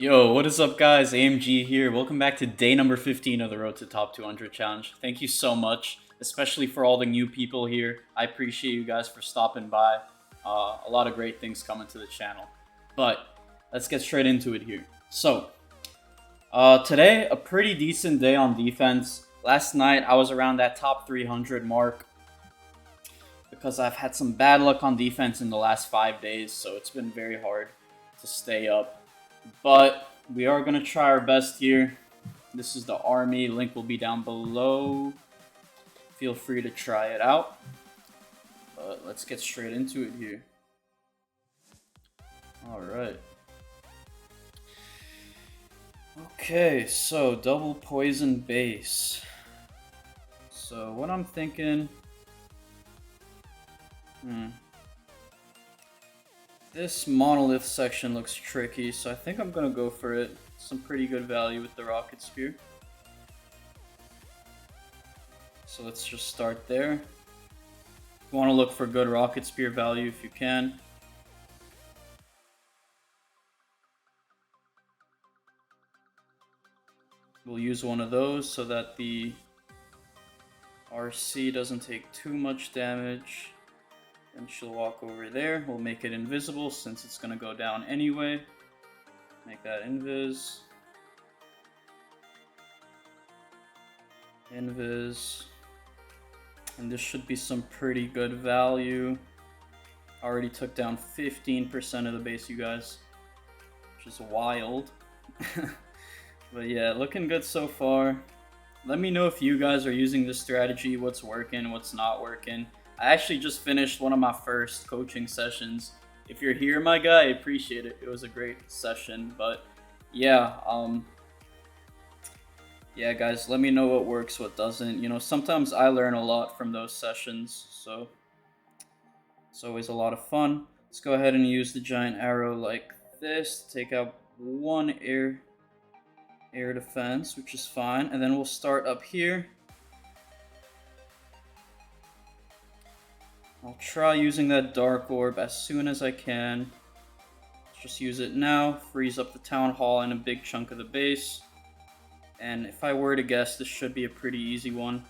Yo, what is up, guys? AMG here. Welcome back to day number 15 of the Road to Top 200 challenge. Thank you so much, especially for all the new people here. I appreciate you guys for stopping by. A lot of great things coming to the channel. But let's get straight into it here. So, today, a pretty decent day on defense. Last night, I was around that top 300 mark because I've had some bad luck on defense in the last 5 days, so it's been very hard to stay up. But we are going to try our best here. This is the army. Link will be down below. Feel free to try it out. But let's get straight into it here. Alright. Okay, so double poison base. So what I'm thinking... This monolith section looks tricky, so I think I'm gonna go for it. Some pretty good value with the rocket spear. So let's just start there. You want to look for good rocket spear value if you can. We'll use one of those so that the RC doesn't take too much damage. And she'll walk over there. We'll make it invisible since it's going to go down anyway. Make that invis. Invis. And this should be some pretty good value. Already took down 15% of the base, you guys. Which is wild. But yeah, looking good so far. Let me know if you guys are using this strategy, what's working, what's not working. I actually just finished one of my first coaching sessions. If you're here, my guy, I appreciate it. It was a great session, but yeah, yeah, guys, let me know what works, what doesn't. You know, sometimes I learn a lot from those sessions, so it's always a lot of fun. Let's go ahead and use the giant arrow like this to take out one air defense, which is fine, and then we'll start up here. I'll try using that dark orb as soon as I can. Let's just use it now, freeze up the town hall and a big chunk of the base. And if I were to guess, this should be a pretty easy one.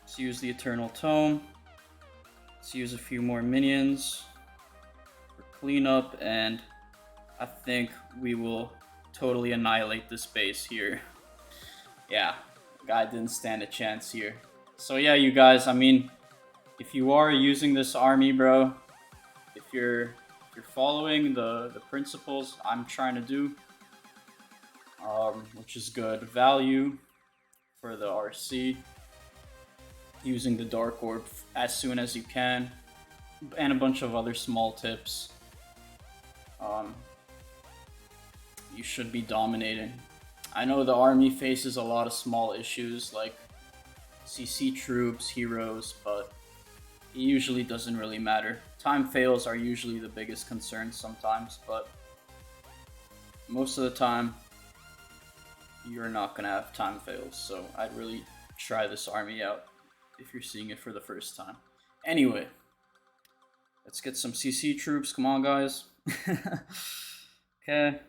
Let's use the Eternal Tome. Let's use a few more minions for cleanup, and I think we will totally annihilate this base here. Yeah, the guy didn't stand a chance here. So yeah, you guys, I mean, if you are using this army, bro, if you're following the principles I'm trying to do, which is good value for the RC, using the Dark Orb as soon as you can, and a bunch of other small tips, you should be dominating. I know the army faces a lot of small issues like CC troops, heroes, but it usually doesn't really matter. Time fails are usually the biggest concern sometimes, but most of the time you're not gonna have time fails, so I'd really try this army out if you're seeing it for the first time. Anyway, let's get some CC troops. Come on, guys. Okay,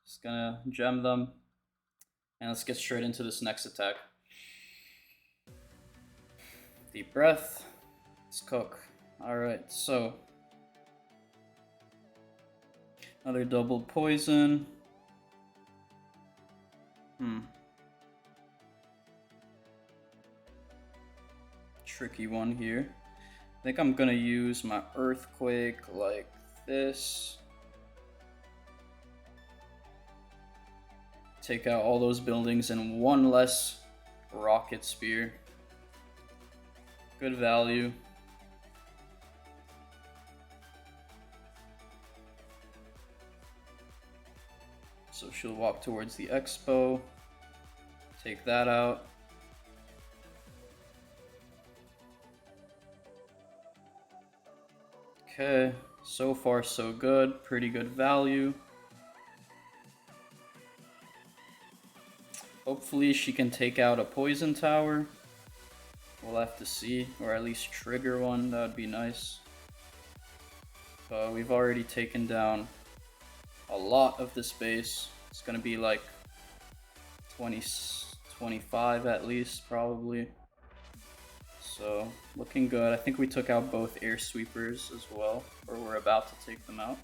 just gonna gem them, and let's get straight into this next attack. Deep breath. Let's cook. Alright, so another double poison. Tricky one here. I think I'm gonna use my earthquake like this. Take out all those buildings and one less rocket spear. Good value. So she'll walk towards the expo. Take that out. Okay, so far so good. Pretty good value. Hopefully she can take out a poison tower. We'll have to see, or at least trigger one. That would be nice. We've already taken down a lot of this base. It's gonna be like 20, 25 at least, probably. So, looking good. I think we took out both air sweepers as well, or we're about to take them out.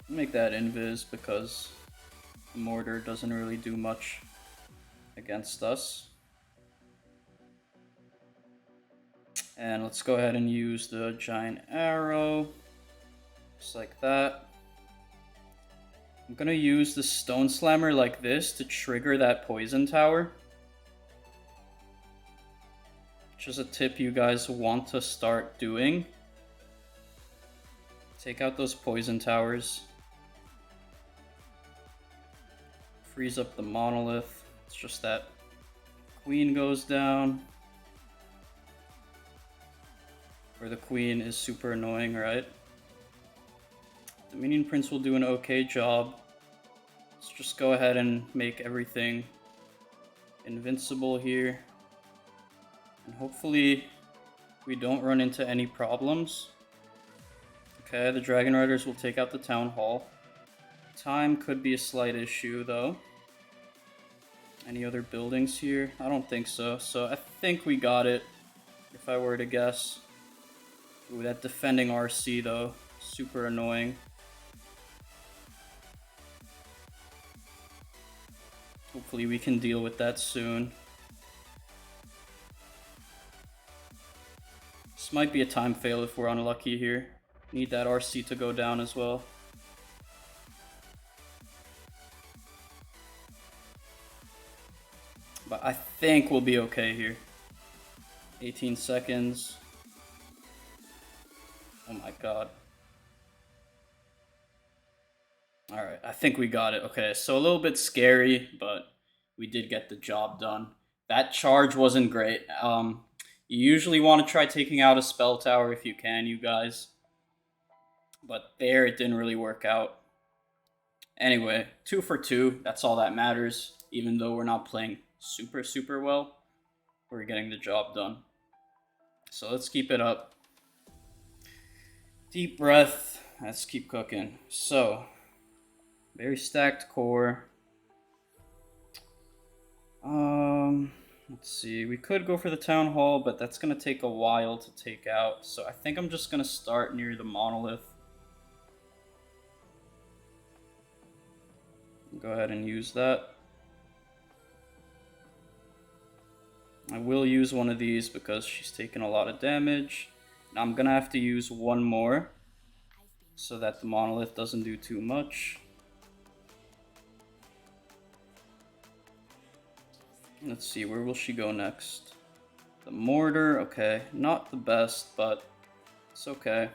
Make that invis because the mortar doesn't really do much against us. And let's go ahead and use the giant arrow, just like that. I'm gonna use the stone slammer like this to trigger that poison tower, which is a tip you guys want to start doing. Take out those poison towers. Freeze up the monolith. It's just that queen goes down. Or the queen is super annoying, right? The minion prince will do an okay job. Let's just go ahead and make everything invincible here. And hopefully we don't run into any problems. Okay, the Dragon Riders will take out the Town Hall. Time could be a slight issue though. Any other buildings here? I don't think so. So I think we got it, if I were to guess. Ooh, that defending RC though, super annoying. Hopefully we can deal with that soon. This might be a time fail if we're unlucky here. Need that RC to go down as well. But I think we'll be okay here. 18 seconds. Oh my god. Alright, I think we got it. Okay, so a little bit scary, but we did get the job done. That charge wasn't great. You usually want to try taking out a spell tower if you can, you guys. But there, it didn't really work out. Anyway, 2 for 2. That's all that matters. Even though we're not playing super well, we're getting the job done. So let's keep it up. Deep breath. Let's keep cooking. So, very stacked core. Let's see. We could go for the Town Hall, but that's going to take a while to take out. So I think I'm just going to start near the monolith. Go ahead and use that. I will use one of these because she's taking a lot of damage. Now I'm gonna have to use one more so that the monolith doesn't do too much. Let's see, where will she go next? The mortar, okay. Not the best, but it's okay.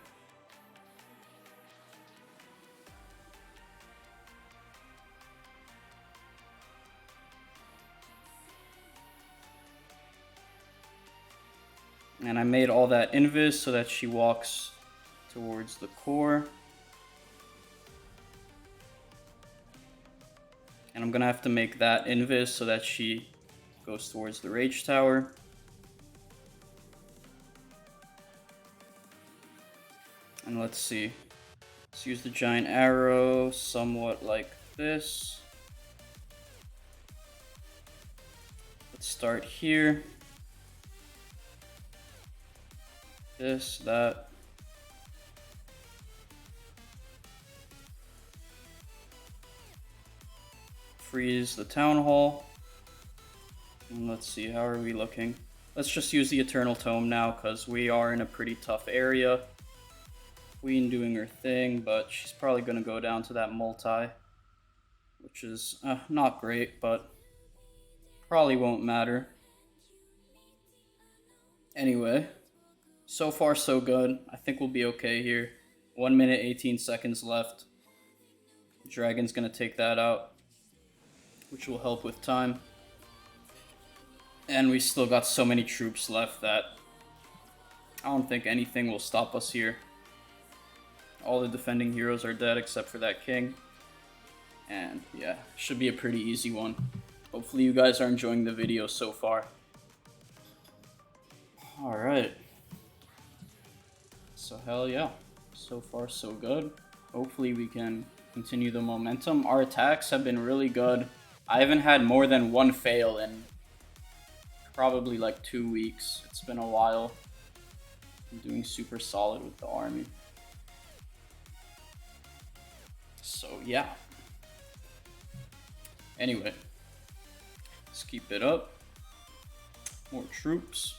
And I made all that invis so that she walks towards the core. And I'm gonna have to make that invis so that she goes towards the rage tower. And let's see. Let's use the giant arrow somewhat like this. Let's start here. This, that. Freeze the Town Hall. And let's see, how are we looking? Let's just use the Eternal Tome now, because we are in a pretty tough area. Queen doing her thing, but she's probably going to go down to that multi, which is not great, but probably won't matter. Anyway, so far so good. I think we'll be okay here. 1 minute, 18 seconds left. Dragon's going to take that out, which will help with time. And we still got so many troops left that I don't think anything will stop us here. All the defending heroes are dead except for that king. And yeah, should be a pretty easy one. Hopefully you guys are enjoying the video so far. Alright. So hell yeah. So far, so good. Hopefully we can continue the momentum. Our attacks have been really good. I haven't had more than one fail in probably like 2 weeks. It's been a while. I'm doing super solid with the army. So yeah. Anyway, let's keep it up. More troops.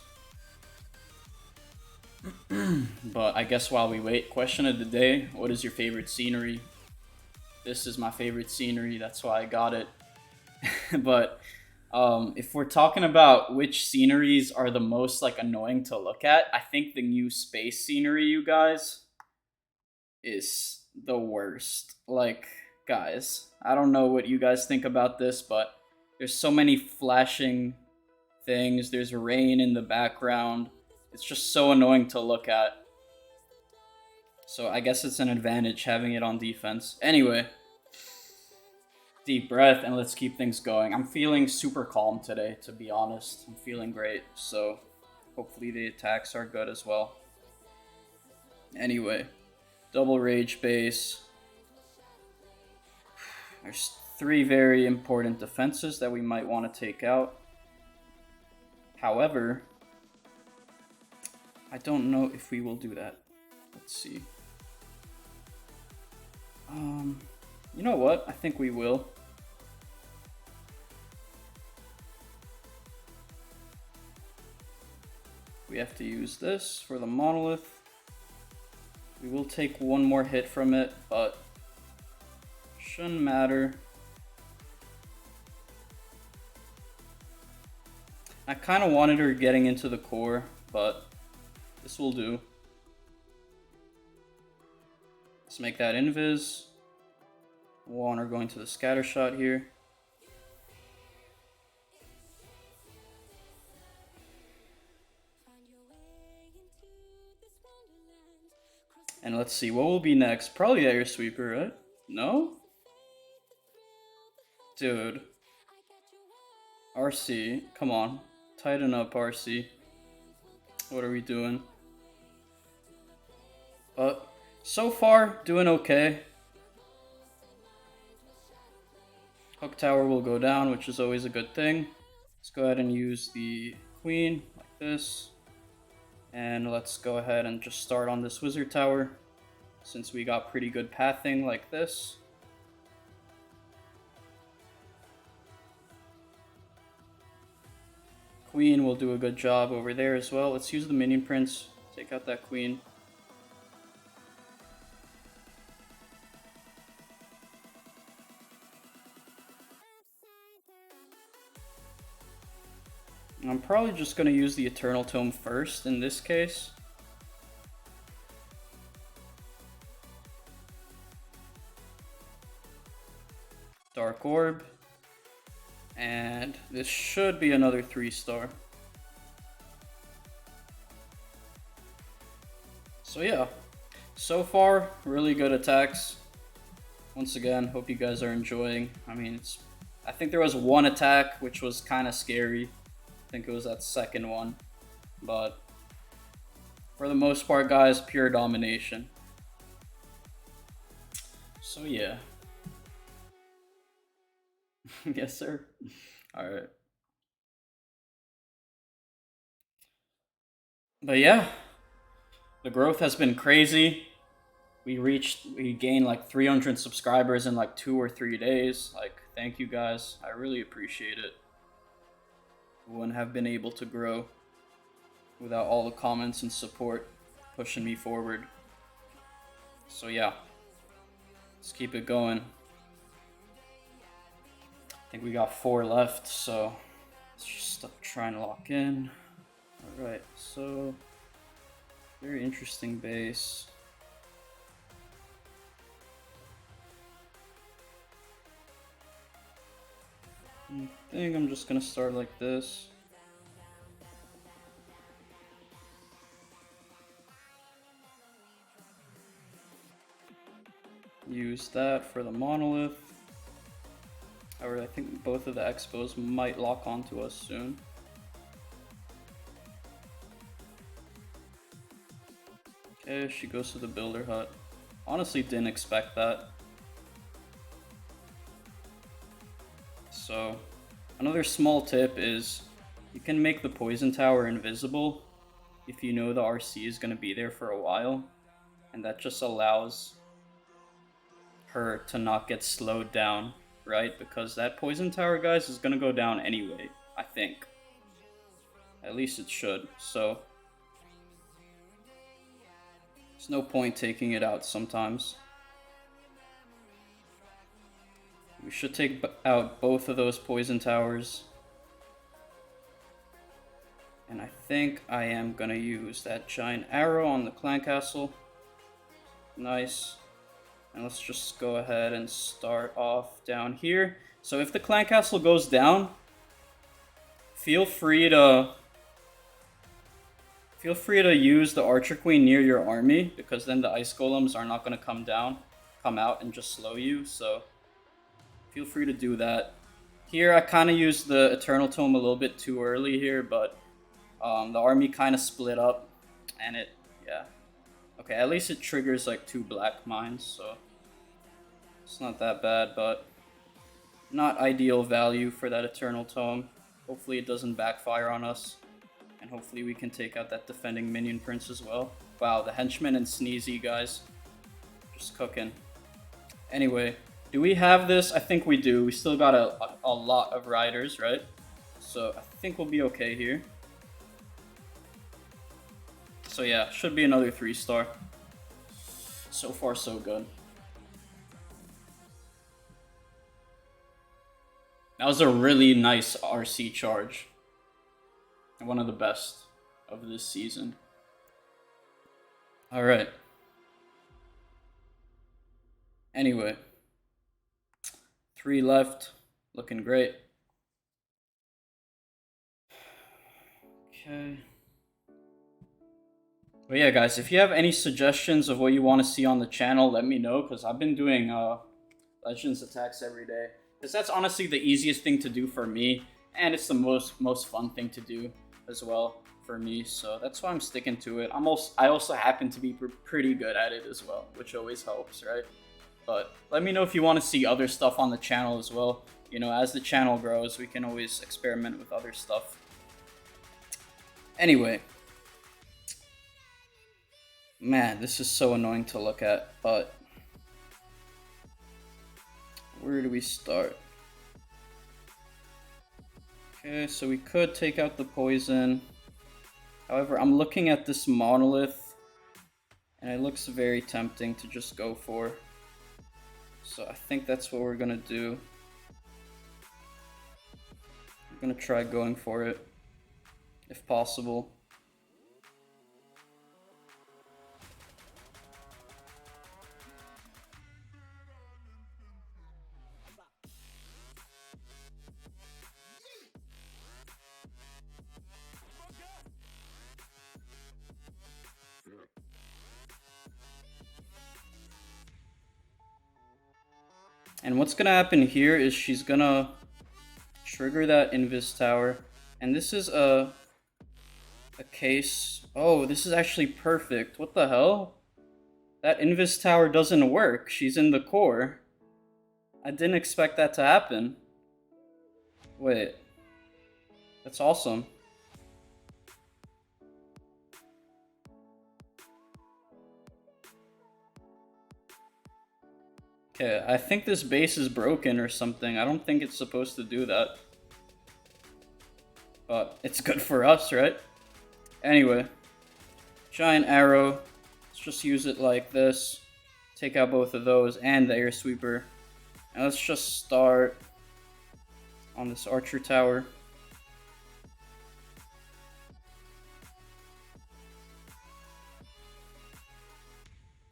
But I guess while we wait, question of the day, what is your favorite scenery? This is my favorite scenery, that's why I got it. But if we're talking about which sceneries are the most like annoying to look at, I think the new space scenery, you guys, is the worst. Like, guys, I don't know what you guys think about this, but there's so many flashing things. There's rain in the background. It's just so annoying to look at. So I guess it's an advantage having it on defense. Anyway, deep breath and let's keep things going. I'm feeling super calm today, to be honest. I'm feeling great. So hopefully the attacks are good as well. Anyway, double rage base. There's 3 very important defenses that we might want to take out. However, I don't know if we will do that. Let's see. You know what? I think we will. We have to use this for the monolith. We will take 1 more hit from it, but shouldn't matter. I kind of wanted her getting into the core, but this will do. Let's make that invis. We'll want her going to the scatter shot here. And let's see, what will be next? Probably air sweeper, right? No? Dude. RC, come on. Tighten up, RC. What are we doing? So far, doing okay. Hook tower will go down, which is always a good thing. Let's go ahead and use the queen like this. And let's go ahead and just start on this wizard tower, since we got pretty good pathing like this. Queen will do a good job over there as well. Let's use the minion prince, take out that queen. I'm probably just going to use the Eternal Tome first in this case. Dark Orb. And this should be another 3-star. So yeah, so far, really good attacks. Once again, hope you guys are enjoying. I mean, I think there was 1 attack, which was kind of scary. I think it was that second one. But for the most part, guys, pure domination. So yeah. Yes, sir. All right. But yeah, the growth has been crazy. We gained like 300 subscribers in like 2 or 3 days. Like, thank you guys. I really appreciate it. We wouldn't have been able to grow without all the comments and support pushing me forward. So yeah, let's keep it going. I think we got 4 left, so let's just try and lock in. Alright, so very interesting base. I think I'm just gonna start like this. Use that for the monolith. However, I think both of the expos might lock onto us soon. Okay, she goes to the builder hut. Honestly, didn't expect that. So, another small tip is you can make the poison tower invisible if you know the RC is going to be there for a while, and that just allows her to not get slowed down, right? Because that poison tower, guys, is going to go down anyway, I think. At least it should, so there's no point taking it out sometimes. We should take out both of those poison towers. And I think I am gonna use that giant arrow on the clan castle. Nice. And let's just go ahead and start off down here. So if the clan castle goes down, feel free to use the archer queen near your army, because then the ice golems are not gonna come out and just slow you. So feel free to do that. Here I kind of used the Eternal Tome a little bit too early here, but the army kind of split up, and yeah. Okay, at least it triggers like 2 black mines, so it's not that bad, but not ideal value for that Eternal Tome. Hopefully it doesn't backfire on us, and hopefully we can take out that defending minion prince as well. Wow, the henchman and Sneezy, guys. Just cooking. Anyway, do we have this? I think we do. We still got a lot of riders, right? So I think we'll be okay here. So yeah, should be another 3-star. So far, so good. That was a really nice RC charge. And one of the best of this season. Alright. Anyway. 3 left. Looking great. Okay. But yeah, guys, if you have any suggestions of what you want to see on the channel, let me know, because I've been doing Legends attacks every day. Because that's honestly the easiest thing to do for me, and it's the most fun thing to do as well for me. So that's why I'm sticking to it. I also happen to be pretty good at it as well, which always helps, right? But let me know if you want to see other stuff on the channel as well. You know, as the channel grows, we can always experiment with other stuff. Anyway. Man, this is so annoying to look at, but where do we start? Okay, so we could take out the poison. However, I'm looking at this monolith, and it looks very tempting to just go for. So I think that's what we're gonna do. I'm gonna try going for it, if possible. And what's gonna happen here is she's gonna trigger that Invis Tower. And this is a case. Oh, this is actually perfect. What the hell? That Invis Tower doesn't work. She's in the core. I didn't expect that to happen. Wait. That's awesome. Okay, I think this base is broken or something. I don't think it's supposed to do that. But it's good for us, right? Anyway. Giant arrow. Let's just use it like this. Take out both of those and the air sweeper. And let's just start on this archer tower.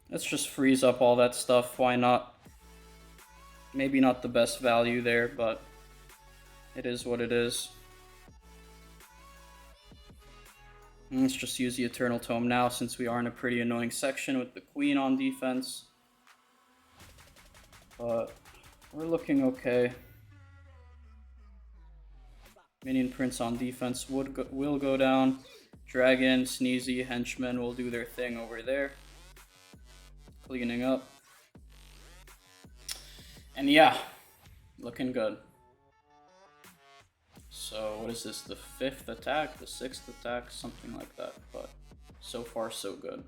Let's just freeze up all that stuff. Why not? Maybe not the best value there, but it is what it is. And let's just use the Eternal Tome now, since we are in a pretty annoying section with the Queen on defense. But we're looking okay. Minion Prince on defense will go down. Dragon, Sneezy, Henchmen will do their thing over there. cleaning up. And yeah, looking good. So what is this, the 5th attack, the 6th attack, something like that, but so far so good.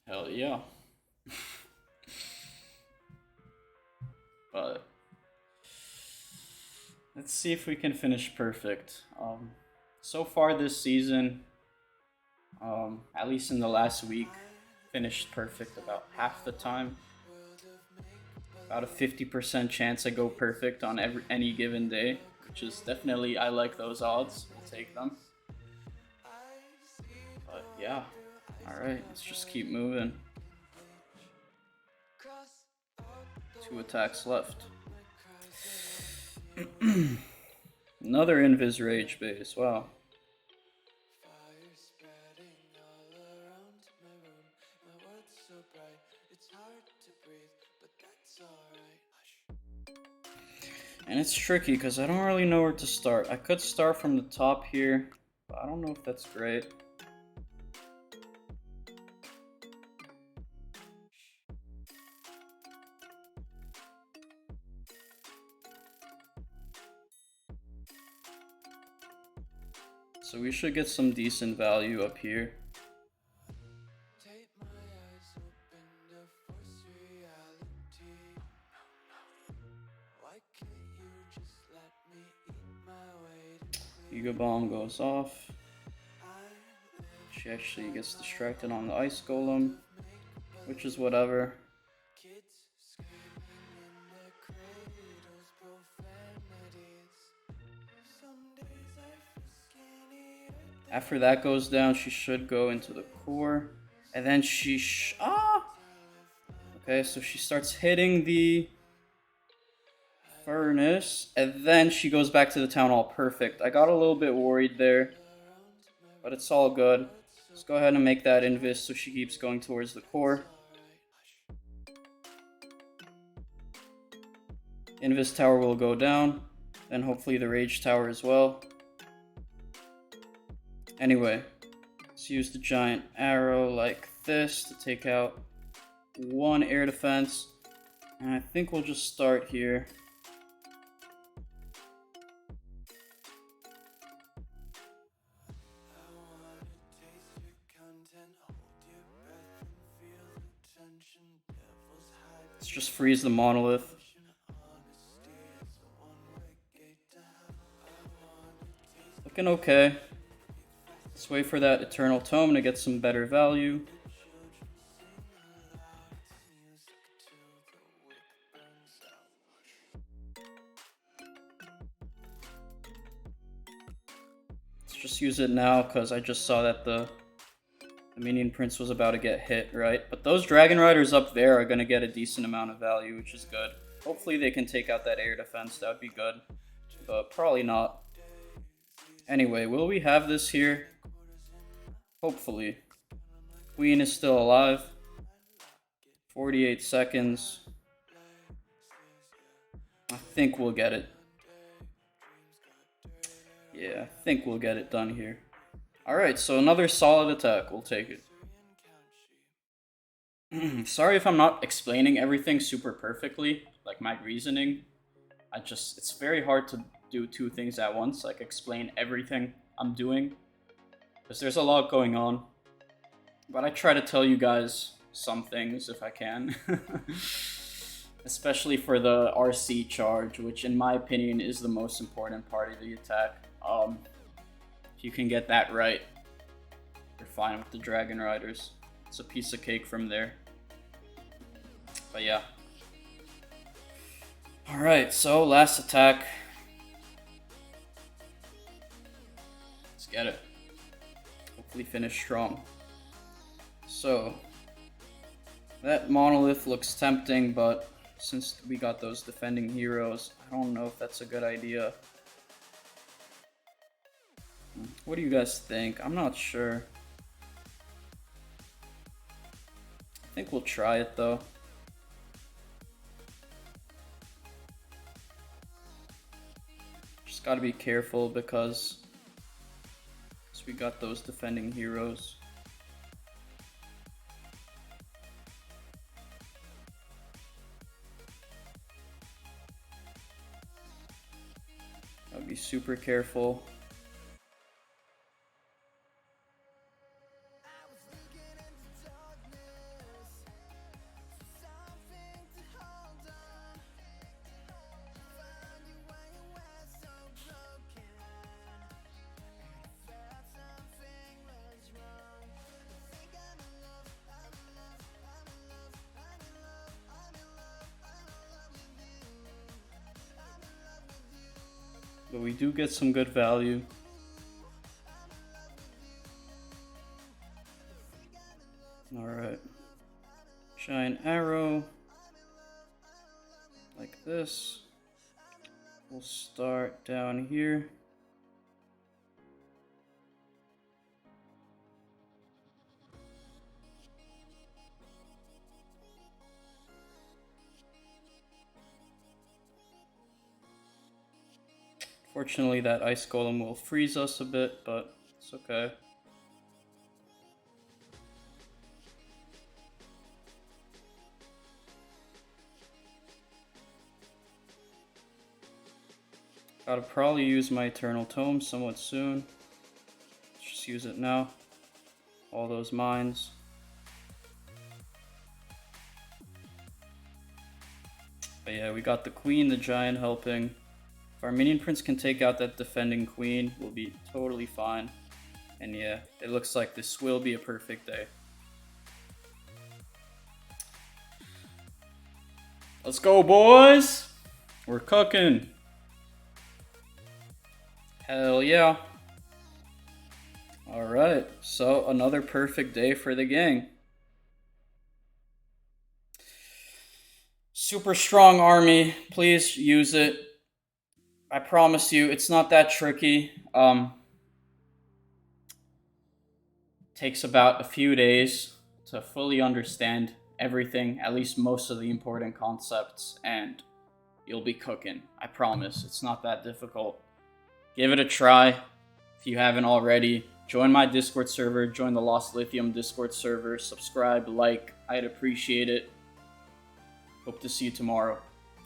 Hell yeah. But let's see if we can finish perfect. So far this season, at least in the last week, finished perfect about half the time. About a 50% chance I go perfect on any given day, which is definitely, I like those odds. We'll take them. But yeah, alright, let's just keep moving. 2 attacks left. Another Invis Rage base, wow. And it's tricky because I don't really know where to start. I could start from the top here, but I don't know if that's great. So we should get some decent value up here. Giga Bomb goes off. She actually gets distracted on the Ice Golem, which is whatever. After that goes down, she should go into the core, and then she okay, so she starts hitting the furnace, and then she goes back to the town hall. Perfect. I got a little bit worried there, but it's all good. Let's go ahead and make that invis so she keeps going towards the core. Invis tower will go down, and hopefully the rage tower as well. Anyway, let's use the giant arrow like this to take out 1 air defense. And I think we'll just start here. Let's just freeze the monolith. Looking okay. Let's wait for that Eternal Tome to get some better value. Let's just use it now because I just saw that the Minion Prince was about to get hit, right? But those Dragon Riders up there are going to get a decent amount of value, which is good. Hopefully they can take out that air defense, that would be good. But probably not. Anyway, will we have this here? Hopefully. Queen is still alive. 48 seconds. I think we'll get it. Yeah, I think we'll get it done here. Alright, so another solid attack. We'll take it. Sorry if I'm not explaining everything super perfectly, like my reasoning. It's very hard to do 2 things at once, like explain everything I'm doing, because there's a lot going on. But I try to tell you guys some things if I can. Especially for the RC charge, which in my opinion is the most important part of the attack. If you can get that right, you're fine with the Dragon Riders. It's a piece of cake from there. But yeah. Alright, so last attack. Let's get it. Hopefully finish strong. So, that monolith looks tempting, but since we got those defending heroes, I don't know if that's a good idea. What do you guys think? I'm not sure. I think we'll try it though. Just gotta be careful because we got those defending heroes. Gotta be super careful. But we do get some good value. Alright. Giant arrow. Like this. We'll start down here. Fortunately, that ice golem will freeze us a bit, but it's okay. Gotta probably use my Eternal Tome somewhat soon. Let's just use it now. All those mines. But yeah, we got the queen, the giant helping. If our minion prince can take out that defending queen, we'll be totally fine. And yeah, it looks like this will be a perfect day. Let's go, boys! We're cooking. Hell yeah. Alright, so another perfect day for the gang. Super strong army. Please use it. I promise you, it's not that tricky. Takes about a few days to fully understand everything, at least most of the important concepts, and you'll be cooking. I promise. It's not that difficult. Give it a try if you haven't already. Join my Discord server. Join the Lost Lithium Discord server. Subscribe, like. I'd appreciate it. Hope to see you tomorrow.